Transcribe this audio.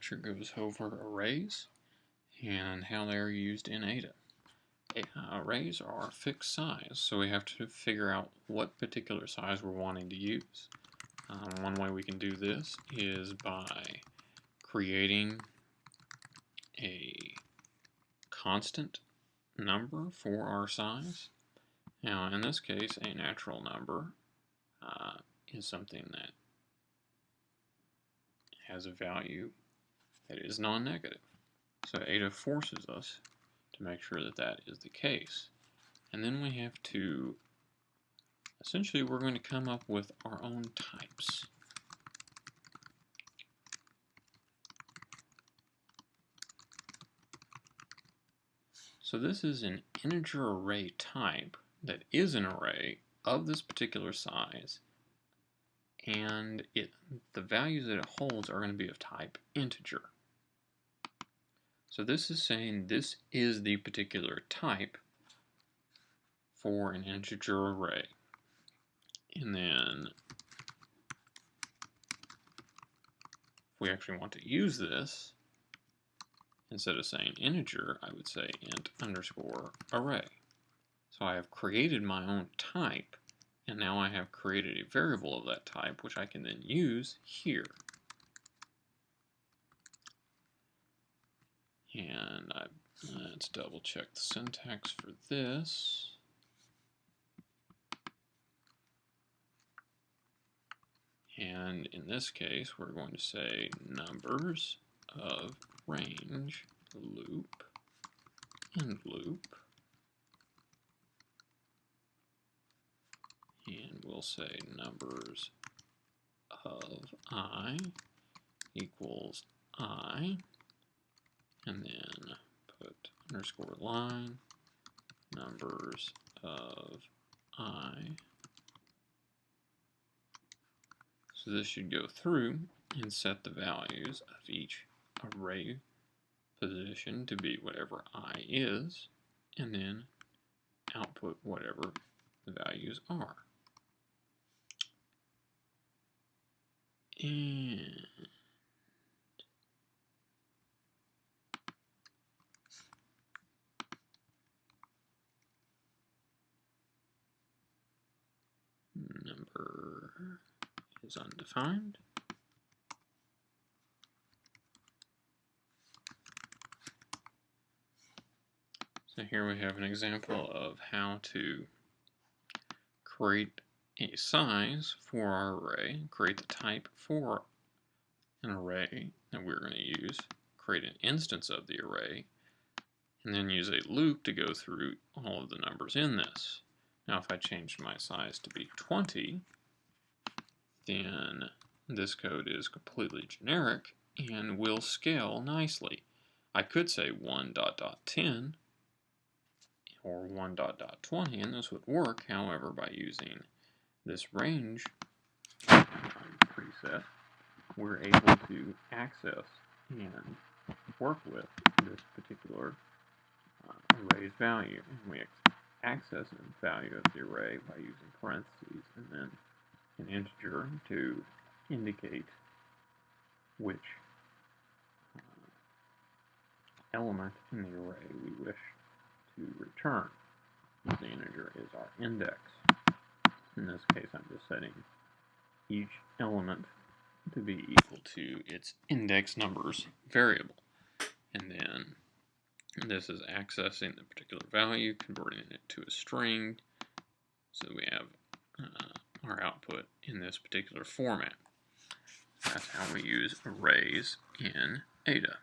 lecture goes over arrays and how they are used in Ada. Arrays are fixed size, so we have to figure out what particular size we're wanting to use. One way we can do this is by creating a constant number for our size. Now, in this case, a natural number is something that has a value that is non-negative. So Ada forces us to make sure that that is the case. And then we have to, essentially we're going to come up with our own types. So this is an integer array type that is an array of this particular size, and the values that it holds are going to be of type integer. So this is saying this is the particular type for an integer array. And then if we actually want to use this, instead of saying integer, I would say int underscore array. So I have created my own type, and now I have created a variable of that type, which I can then use here. And let's double check the syntax for this. And in this case, we're going to say numbers of range loop end loop. And we'll say numbers of I equals I. And then put underscore line, numbers of I. So this should go through and set the values of each array position to be whatever I is, and then output whatever the values are. And number is undefined. So here we have an example of how to create a size for our array, create the type for an array that we're going to use, create an instance of the array, and then use a loop to go through all of the numbers in this. Now if I changed my size to be 20, then this code is completely generic and will scale nicely. I could say 1.10 or 1.20 and this would work. However, by using this range preset, we're able to access and work with this particular array's value. And we access the value of the array by using parentheses and then an integer to indicate which element in the array we wish to return. The integer is our index. In this case, I'm just setting each element to be equal to its index numbers variable. And then this is accessing the particular value, converting it to a string, so we have our output in this particular format. That's how we use arrays in Ada.